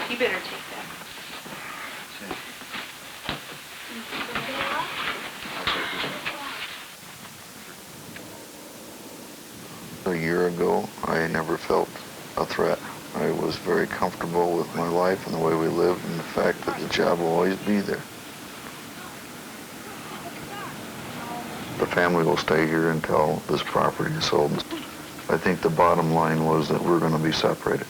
You better take that. A year ago, I never felt a threat. I was very comfortable with my life and the way we lived and the fact that the job will always be there. The family will stay here until this property is sold. I think the bottom line was that we're going to be separated.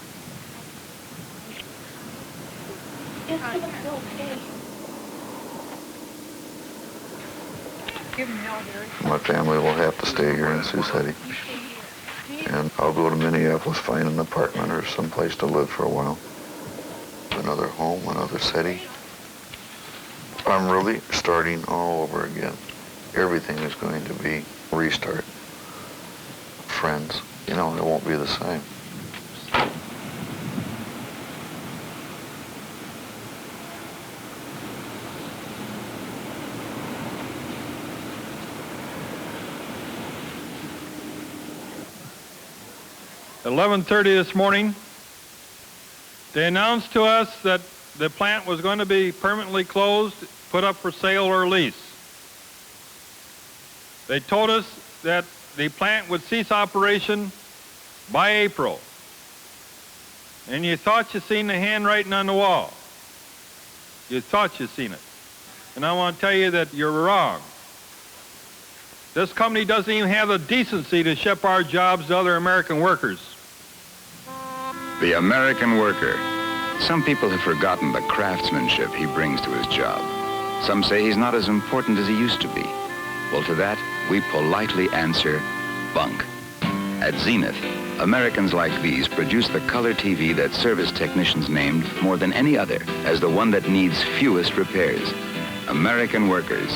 My family will have to stay here in Sioux City. And I'll go to Minneapolis, find an apartment or someplace to live for a while. Another home, another city. I'm really starting all over again. Everything is going to be restart. Friends, you know, it won't be the same. At 11:30 this morning, they announced to us that the plant was going to be permanently closed, put up for sale or lease. They told us that the plant would cease operation by April. And you thought you seen the handwriting on the wall. You thought you seen it. And I want to tell you that you're wrong. This company doesn't even have the decency to ship our jobs to other American workers. The American worker. Some people have forgotten the craftsmanship he brings to his job. Some say he's not as important as he used to be. Well, to that, we politely answer, bunk. At Zenith, Americans like these produce the color TV that service technicians named more than any other as the one that needs fewest repairs. American workers,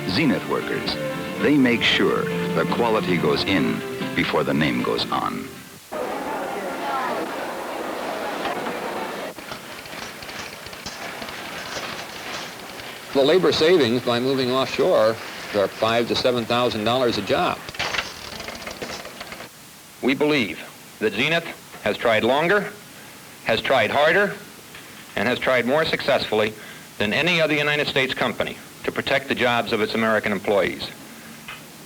Zenith workers. They make sure the quality goes in before the name goes on. The labor savings by moving offshore are $5,000 to $7,000 a job. We believe that Zenith has tried longer, has tried harder, and has tried more successfully than any other United States company to protect the jobs of its American employees.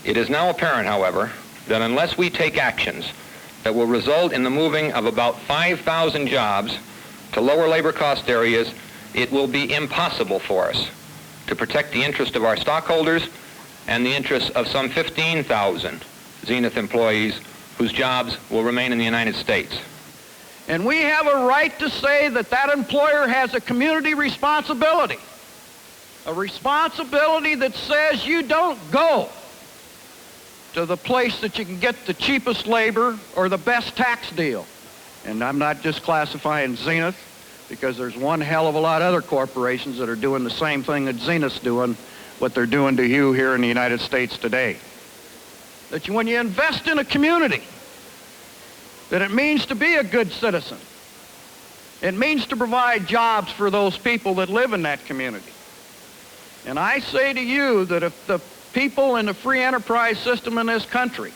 It is now apparent, however, that unless we take actions that will result in the moving of about 5,000 jobs to lower labor cost areas, it will be impossible for us to protect the interest of our stockholders and the interests of some 15,000 Zenith employees whose jobs will remain in the United States. And we have a right to say that that employer has a community responsibility. A responsibility that says you don't go to the place that you can get the cheapest labor or the best tax deal. And I'm not just classifying Zenith, because there's one hell of a lot of other corporations that are doing the same thing that Zenith's doing, what they're doing to you here in the United States today. That when you invest in a community, that it means to be a good citizen. It means to provide jobs for those people that live in that community. And I say to you that if the people in the free enterprise system in this country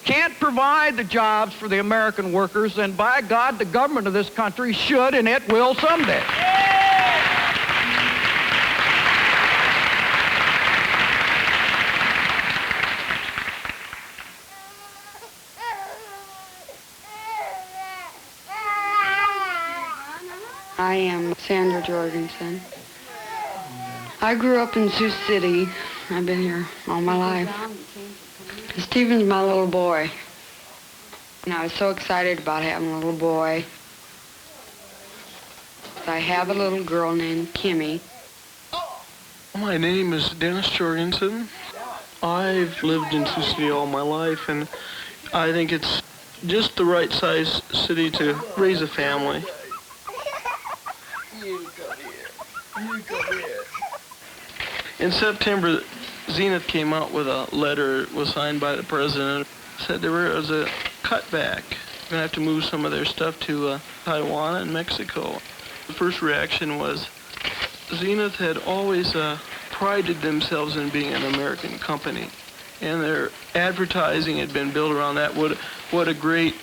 can't provide the jobs for the American workers, then by God, the government of this country should, and it will someday. I am Sandra Jorgensen. I grew up in Sioux City. I've been here all my life. Stephen's my little boy. And I was so excited about having a little boy. I have a little girl named Kimmy. My name is Dennis Jorgensen. I've lived in Sioux City all my life, and I think it's just the right size city to raise a family. In September, Zenith came out with a letter. It was signed by the president. Said there was a cutback. We're going to have to move some of their stuff to Taiwan and Mexico. The first reaction was Zenith had always prided themselves in being an American company, and their advertising had been built around that. What a great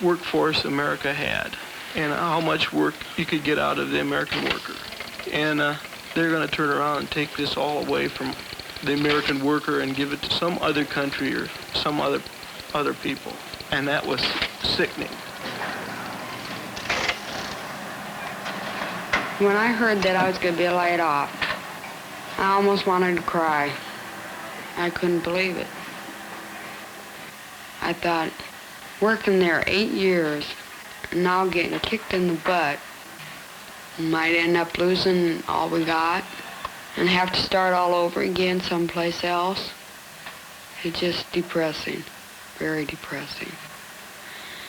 workforce America had. and how much work you could get out of the American worker. And they're going to turn around and take this all away from the American worker and give it to some other country or some other people. And that was sickening. When I heard that I was going to be laid off, I almost wanted to cry. I couldn't believe it. I thought, working there 8 years, and now getting kicked in the butt, might end up losing all we got and have to start all over again someplace else. It's just depressing, very depressing.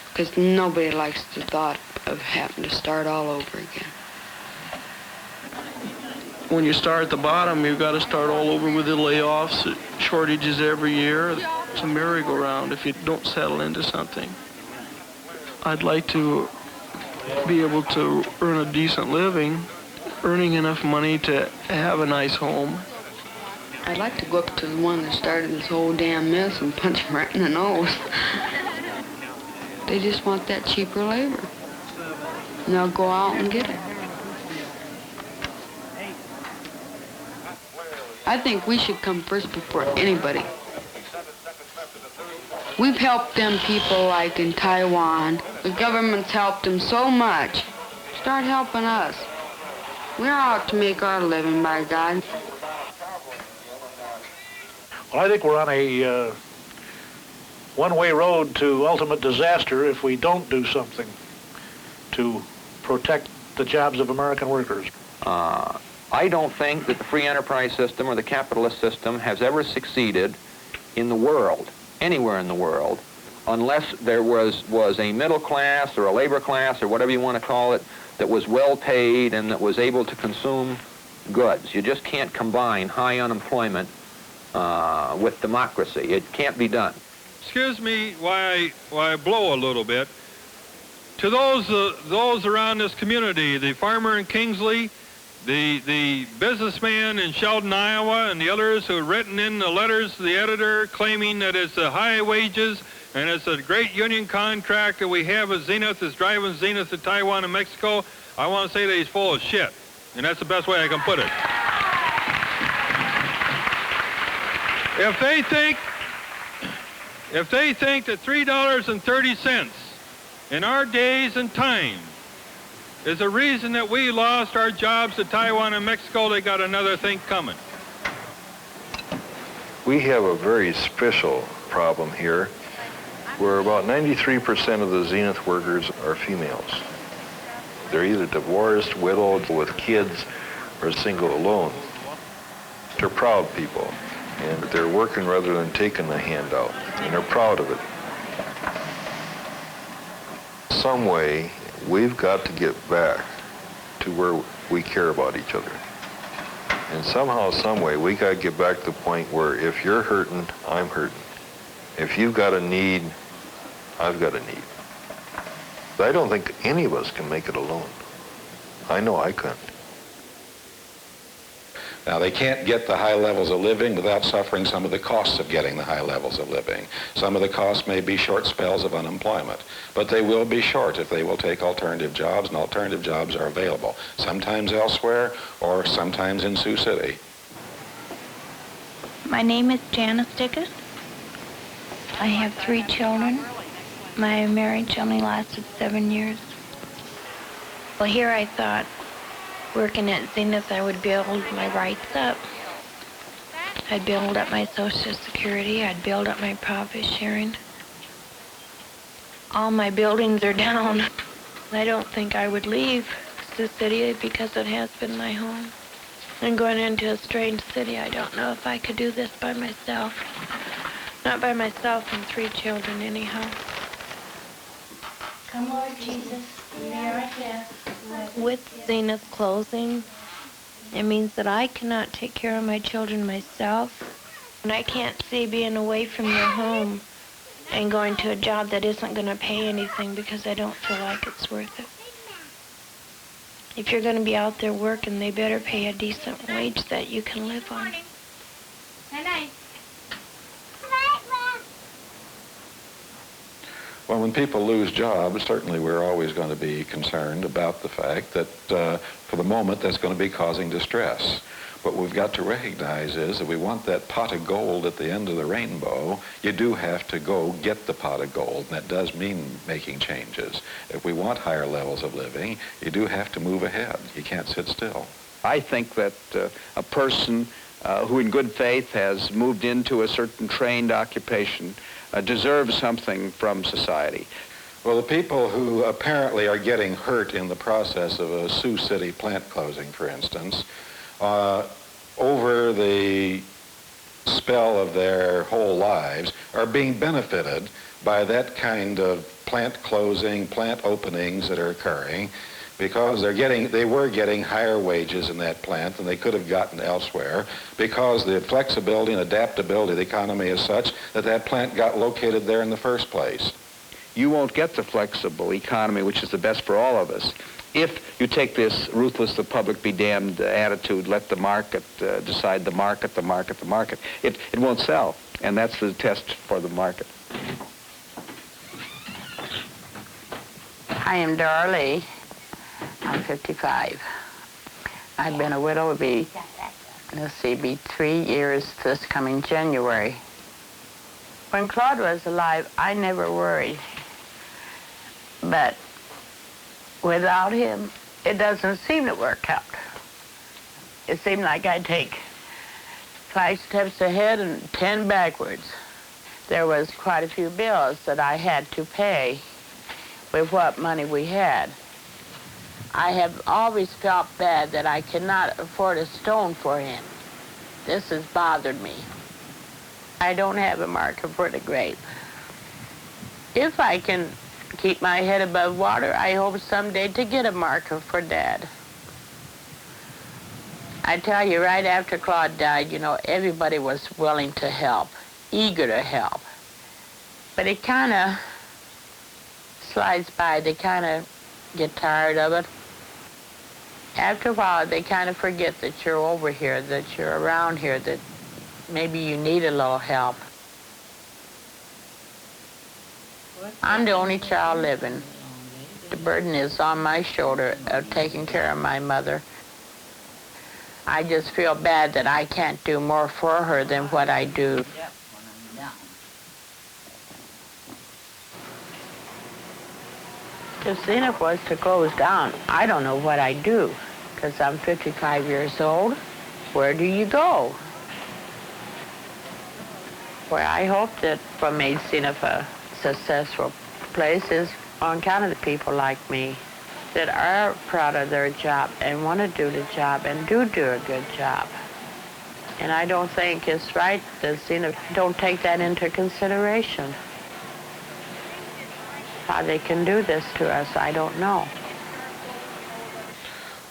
Because nobody likes the thought of having to start all over again. When you start at the bottom, you've got to start all over with the layoffs, shortages every year. It's a merry-go-round if you don't settle into something. I'd like to be able to earn a decent living, earning enough money to have a nice home. I'd like to go up to the one that started this whole damn mess and punch him right in the nose. They just want that cheaper labor. And they'll go out and get it. I think we should come first before anybody. We've helped them people like in Taiwan. The government's helped them so much. Start helping us. We're out to make our living, by God. Well, I think we're on a one-way road to ultimate disaster if we don't do something to protect the jobs of American workers. I don't think that the free enterprise system or the capitalist system has ever succeeded in the world, anywhere in the world, unless there was a middle class or a labor class or whatever you want to call it that was well paid and that was able to consume goods. You just can't combine high unemployment with democracy. It can't be done. Excuse me why I blow a little bit. To those around this community, the farmer in Kingsley, the businessman in Sheldon, Iowa, and the others who have written in the letters to the editor claiming that it's the high wages and it's a great union contract that we have with Zenith is driving Zenith to Taiwan and Mexico, I want to say that he's full of shit. And that's the best way I can put it. If they think that $3.30 in our days and time is the reason that we lost our jobs to Taiwan and Mexico, they got another thing coming. We have a very special problem here where about 93% of the Zenith workers are females. They're either divorced, widowed, with kids, or single alone. They're proud people, and they're working rather than taking the handout, and they're proud of it. Some way, we've got to get back to where we care about each other. And somehow, some way, we got to get back to the point where if you're hurting, I'm hurting. If you've got a need, I've got a need. But I don't think any of us can make it alone. I know I couldn't. Now, they can't get the high levels of living without suffering some of the costs of getting the high levels of living. Some of the costs may be short spells of unemployment, but they will be short if they will take alternative jobs, and alternative jobs are available, sometimes elsewhere or sometimes in Sioux City. My name is Janice Dickus. I have 3 children. My marriage only lasted 7 years. Well, here I thought, working at Zenith, I would build my rights up. I'd build up my Social Security. I'd build up my profit sharing. All my buildings are down. I don't think I would leave Sioux City because it has been my home. And going into a strange city, I don't know if I could do this by myself. Not by myself and 3 children anyhow. Come, Lord Jesus, With Zenith closing, it means that I cannot take care of my children myself. And I can't see being away from your home and going to a job that isn't going to pay anything because I don't feel like it's worth it. If you're going to be out there working, they better pay a decent wage that you can live on. Night-night. Well, when when people lose jobs, certainly we're always going to be concerned about the fact that for the moment that's going to be causing distress. What we've got to recognize is that we want that pot of gold at the end of the rainbow. You do have to go get the pot of gold, and that does mean making changes. If we want higher levels of living, you do have to move ahead. You can't sit still. I think that a person who in good faith has moved into a certain trained occupation deserves something from society. Well, the people who apparently are getting hurt in the process of a Sioux City plant closing, for instance, over the spell of their whole lives are being benefited by that kind of plant closing, plant openings that are occurring, because they were getting higher wages in that plant than they could have gotten elsewhere, because the flexibility and adaptability of the economy is such that that plant got located there in the first place. You won't get the flexible economy, which is the best for all of us, if you take this ruthless, the public be damned attitude, let the market decide, the market. It won't sell, and that's the test for the market. I am Dora Lee. I'm 55. I've been a widow, it'll be 3 years this coming January. When Claude was alive, I never worried. But without him, it doesn't seem to work out. It seemed like I'd take 5 steps ahead and 10 backwards. There was quite a few bills that I had to pay with what money we had. I have always felt bad that I cannot afford a stone for him. This has bothered me. I don't have a marker for the grave. If I can keep my head above water, I hope someday to get a marker for Dad. I tell you, right after Claude died, everybody was willing to help, eager to help. But it kind of slides by. They kind of get tired of it. After a while, they kind of forget that you're over here, that you're around here, that maybe you need a little help. I'm the only child living. The burden is on my shoulder of taking care of my mother. I just feel bad that I can't do more for her than what I do. If Zenith was to close down, I don't know what I'd do, because I'm 55 years old. Where do you go? Where I hope that what made Zenith a successful place is on account of the people like me that are proud of their job and want to do the job and do a good job. And I don't think it's right that Zenith don't take that into consideration. How they can do this to us, I don't know.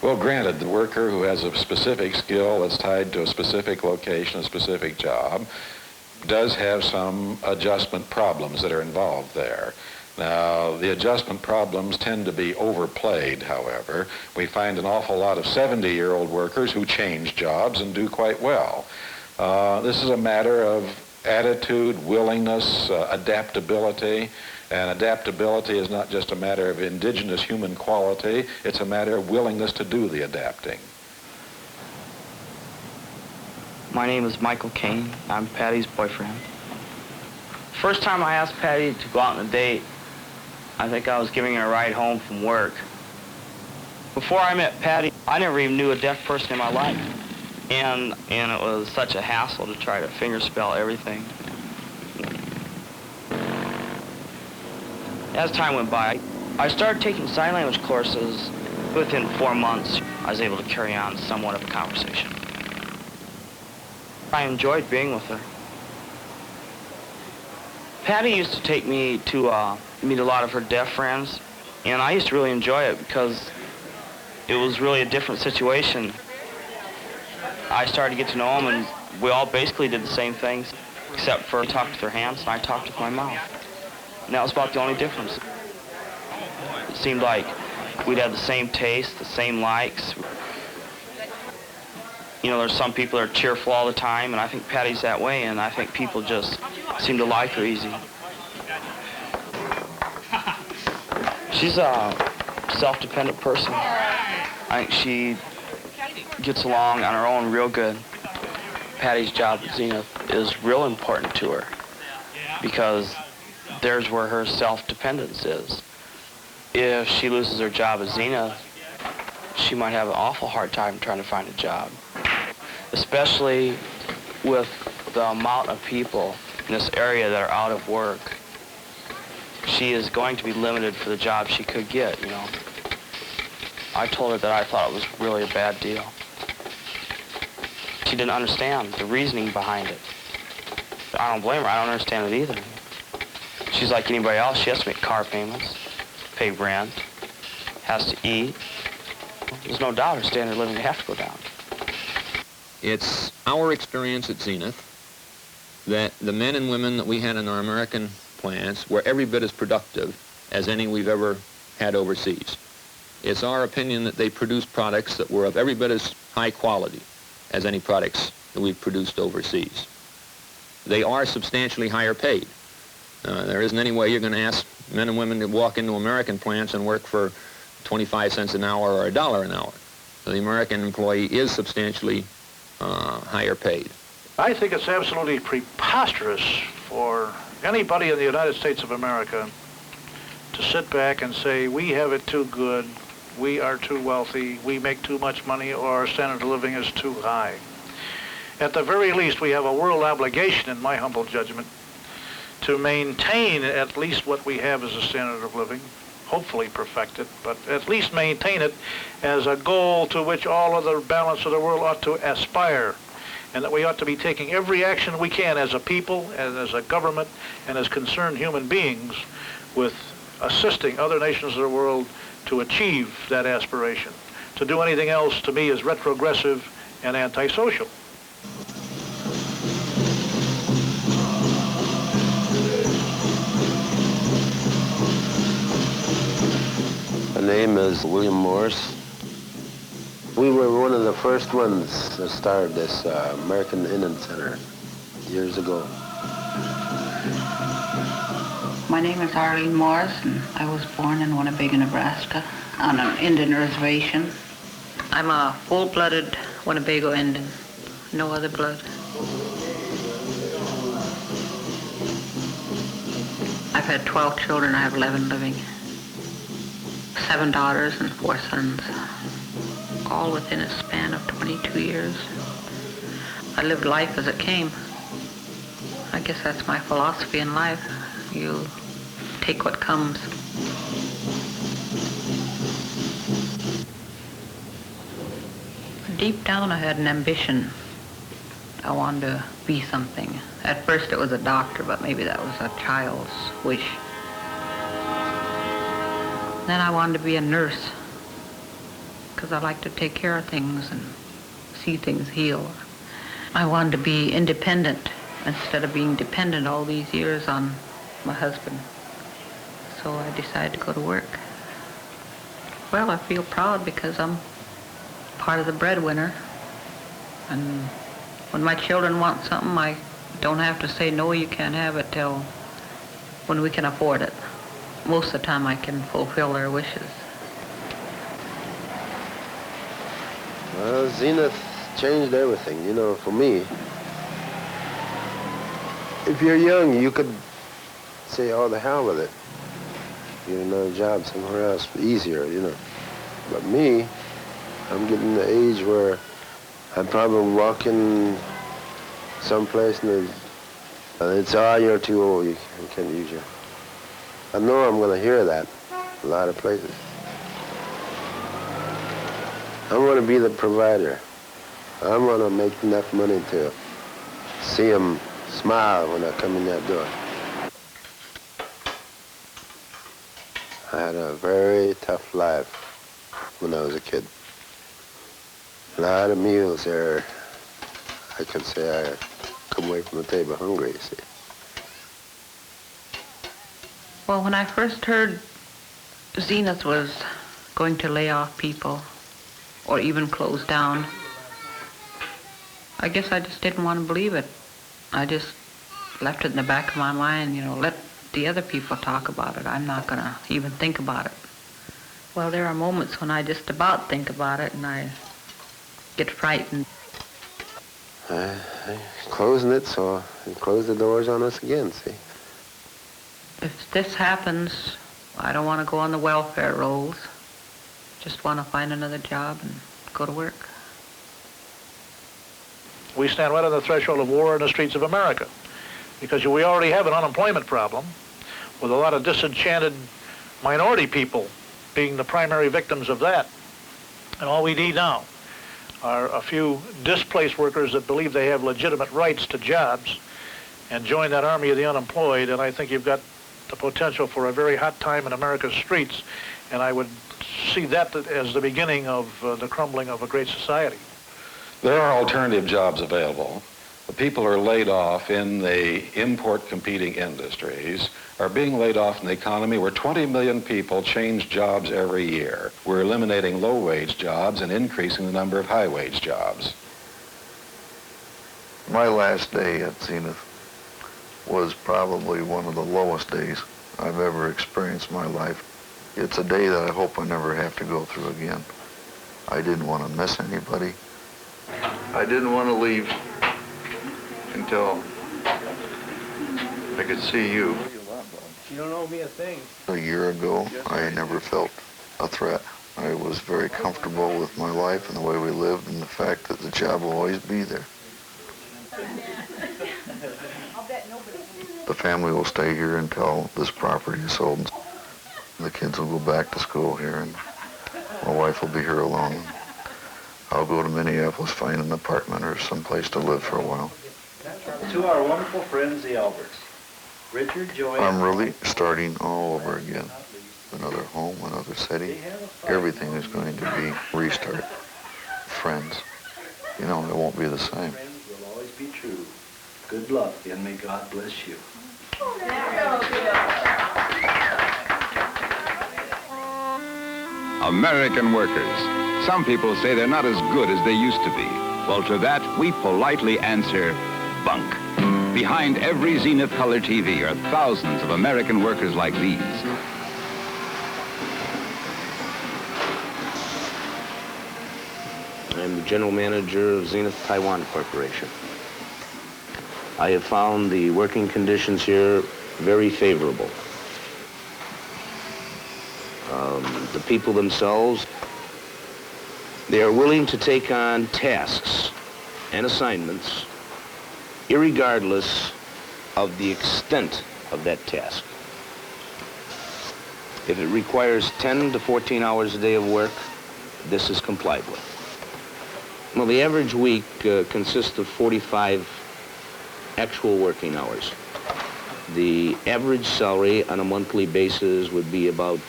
Well, granted, the worker who has a specific skill that's tied to a specific location, a specific job, does have some adjustment problems that are involved there. Now, the adjustment problems tend to be overplayed, however. We find an awful lot of 70-year-old workers who change jobs and do quite well. This is a matter of attitude, willingness, adaptability. And adaptability is not just a matter of indigenous human quality, it's a matter of willingness to do the adapting. My name is Michael Kane. I'm Patty's boyfriend. First time I asked Patty to go out on a date, I think I was giving her a ride home from work. Before I met Patty, I never even knew a deaf person in my life. And it was such a hassle to try to fingerspell everything. As time went by, I started taking sign language courses. Within 4 months, I was able to carry on somewhat of a conversation. I enjoyed being with her. Patty used to take me to meet a lot of her deaf friends, and I used to really enjoy it because it was really a different situation. I started to get to know them, and we all basically did the same things, except for talked with their hands and I talked with my mouth. And that was about the only difference. It seemed like we'd have the same taste, the same likes. There's some people that are cheerful all the time, and I think Patty's that way, and I think people just seem to like her easy. She's a self-dependent person. I think she gets along on her own real good. Patty's job at Zenith is real important to her because there's where her self-dependence is. If she loses her job at Zenith, she might have an awful hard time trying to find a job, especially with the amount of people in this area that are out of work. She is going to be limited for the job she could get, you know. I told her that I thought it was really a bad deal. She didn't understand the reasoning behind it. I don't blame her. I don't understand it either. She's like anybody else. She has to make car payments, pay rent, has to eat. There's no doubt her standard of living would have to go down. It's our experience at Zenith that the men and women that we had in our American plants were every bit as productive as any we've ever had overseas. It's our opinion that they produced products that were of every bit as high quality as any products that we've produced overseas. They are substantially higher paid. There isn't any way you're going to ask men and women to walk into American plants and work for 25 cents an hour or $1 an hour. So the American employee is substantially higher paid. I think it's absolutely preposterous for anybody in the United States of America to sit back and say, we have it too good, we are too wealthy, we make too much money, or our standard of living is too high. At the very least, we have a world obligation, in my humble judgment, to maintain at least what we have as a standard of living, hopefully perfect it, but at least maintain it as a goal to which all of the balance of the world ought to aspire, and that we ought to be taking every action we can as a people, and as a government, and as concerned human beings with assisting other nations of the world to achieve that aspiration. To do anything else, to me, is retrogressive and antisocial. My name is William Morris. We were one of the first ones that started this American Indian Center years ago. My name is Arlene Morris, and I was born in Winnebago, Nebraska, on an Indian reservation. I'm a full-blooded Winnebago Indian, no other blood. I've had 12 children. I have 11 living. 7 daughters and 4 sons, all within a span of 22 years. I lived life as it came. I guess that's my philosophy in life. You take what comes. Deep down, I had an ambition. I wanted to be something. At first, it was a doctor, but maybe that was a child's wish. Then I wanted to be a nurse, because I like to take care of things and see things heal. I wanted to be independent instead of being dependent all these years on my husband. So I decided to go to work. Well, I feel proud because I'm part of the breadwinner. And when my children want something, I don't have to say, no, you can't have it till when we can afford it. Most of the time I can fulfill their wishes. Well, Zenith changed everything, you know, for me. If you're young, you could say, oh, the hell with it. Get another job somewhere else, easier, you know. But me, I'm getting the age where I'm probably walking someplace and it's, oh, you're too old, you can't use your... I know I'm going to hear that a lot of places. I'm going to be the provider. I'm going to make enough money to see them smile when I come in that door. I had a very tough life when I was a kid. A lot of meals there. I could say I come away from the table hungry, you see. Well, when I first heard Zenith was going to lay off people or even close down, I guess I just didn't want to believe it. I just left it in the back of my mind, you know, let the other people talk about it. I'm not going to even think about it. Well, there are moments when I just about think about it and I get frightened. Closing it so and close the doors on us again, see? If this happens, I don't want to go on the welfare rolls. Just want to find another job and go to work. We stand right on the threshold of war in the streets of America because we already have an unemployment problem with a lot of disenchanted minority people being the primary victims of that. And all we need now are a few displaced workers that believe they have legitimate rights to jobs and join that army of the unemployed, and I think you've got the potential for a very hot time in America's streets, and I would see that as the beginning of the crumbling of a great society. There are alternative jobs available. The people are laid off in the import-competing industries, are being laid off in the economy where 20 million people change jobs every year. We're eliminating low-wage jobs and increasing the number of high-wage jobs. My last day at Zenith was probably one of the lowest days I've ever experienced in my life. It's a day that I hope I never have to go through again. I didn't want to miss anybody. I didn't want to leave until I could see you. You don't owe me a thing. A year ago, I never felt a threat. I was very comfortable with my life and the way we lived and the fact that the job will always be there. The family will stay here until this property is sold. The kids will go back to school here and my wife will be here alone. I'll go to Minneapolis, find an apartment or someplace to live for a while. To our wonderful friends, the Alberts. Richard, Joy. I'm really starting all over again. Another home, another city. Everything is going to be restart. Friends. You know, it won't be the same. Friends will always be true. Good luck, and may God bless you. American workers. Some people say they're not as good as they used to be. Well, to that, we politely answer, bunk. Behind every Zenith color TV are thousands of American workers like these. I'm the general manager of Zenith Taiwan Corporation. I have found the working conditions here very favorable. The people themselves, they are willing to take on tasks and assignments irregardless of the extent of that task. If it requires 10 to 14 hours a day of work, this is complied with. Well, the average week consists of 45 actual working hours. The average salary on a monthly basis would be about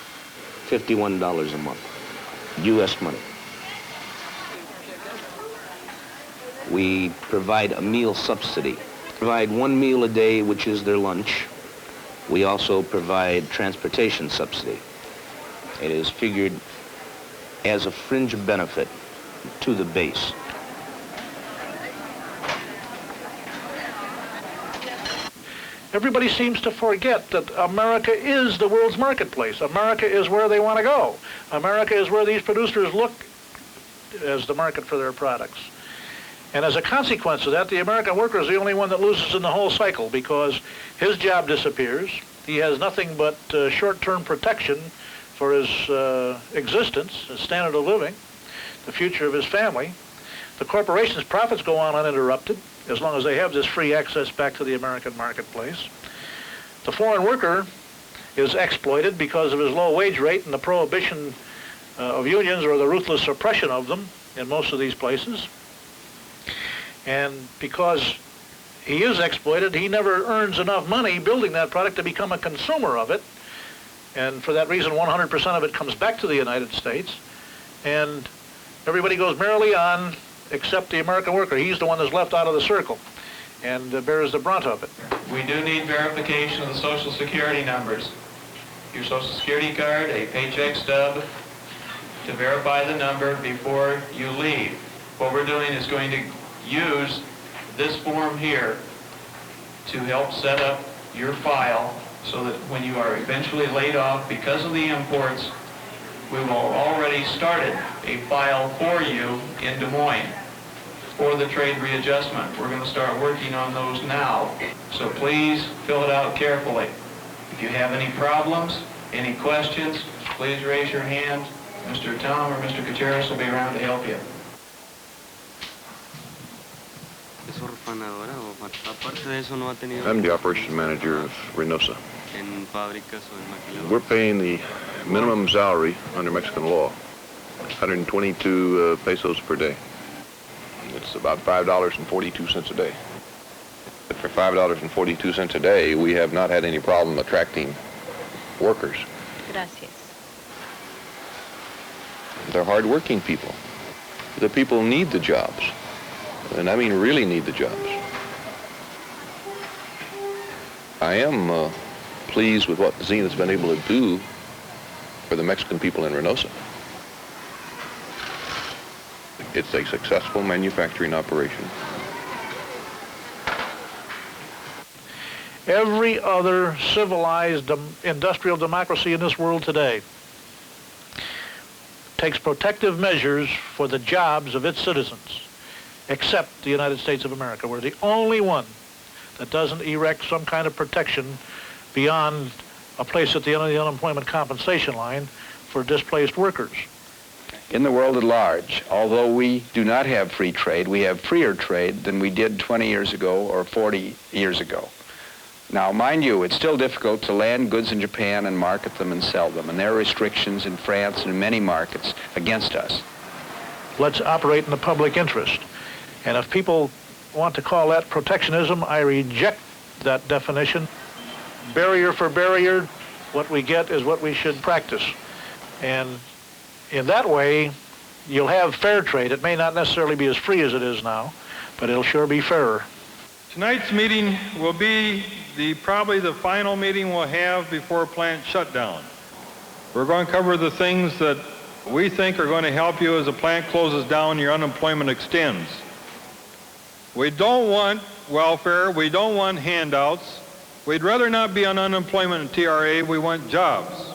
$51 a month, U.S. money. We provide a meal subsidy. Provide one meal a day, which is their lunch. We also provide transportation subsidy. It is figured as a fringe benefit to the base. Everybody seems to forget that America is the world's marketplace. America is where they want to go. America is where these producers look as the market for their products. And as a consequence of that, the American worker is the only one that loses in the whole cycle because his job disappears. He has nothing but short-term protection for his existence, his standard of living, the future of his family. The corporation's profits go on uninterrupted as long as they have this free access back to the American marketplace. The foreign worker is exploited because of his low wage rate and the prohibition of unions or the ruthless suppression of them in most of these places. And because he is exploited, he never earns enough money building that product to become a consumer of it. And for that reason, 100% of it comes back to the United States. And everybody goes merrily on except the American worker. He's the one that's left out of the circle and bears the brunt of it. We do need verification of the Social Security numbers. Your Social Security card, a paycheck stub to verify the number before you leave. What we're doing is going to use this form here to help set up your file so that when you are eventually laid off because of the imports, we will already started a file for you in Des Moines for the trade readjustment. We're going to start working on those now. So please fill it out carefully. If you have any problems, any questions, please raise your hand. Mr. Tom or Mr. Gutierrez will be around to help you. I'm the operation manager of Reynosa. We're paying the minimum salary under Mexican law, 122 pesos per day. It's about $5.42 a day. For $5.42 a day, we have not had any problem attracting workers. Gracias. They're hard-working people. The people need the jobs, and I mean really need the jobs. I am pleased with what Zenith's been able to do for the Mexican people in Reynosa. It's a successful manufacturing operation. Every other civilized industrial democracy in this world today takes protective measures for the jobs of its citizens, except the United States of America. We're the only one that doesn't erect some kind of protection beyond a place at the end of the unemployment compensation line for displaced workers. In the world at large, although we do not have free trade, we have freer trade than we did 20 years ago or 40 years ago. Now, mind you, it's still difficult to land goods in Japan and market them and sell them, and there are restrictions in France and in many markets against us. Let's operate in the public interest. And if people want to call that protectionism, I reject that definition. Barrier for barrier, what we get is what we should practice. And in that way, you'll have fair trade. It may not necessarily be as free as it is now, but it'll sure be fairer. Tonight's meeting will be probably the final meeting we'll have before plant shutdown. We're going to cover the things that we think are going to help you as the plant closes down and your unemployment extends. We don't want welfare. We don't want handouts. We'd rather not be on unemployment and TRA. We want jobs.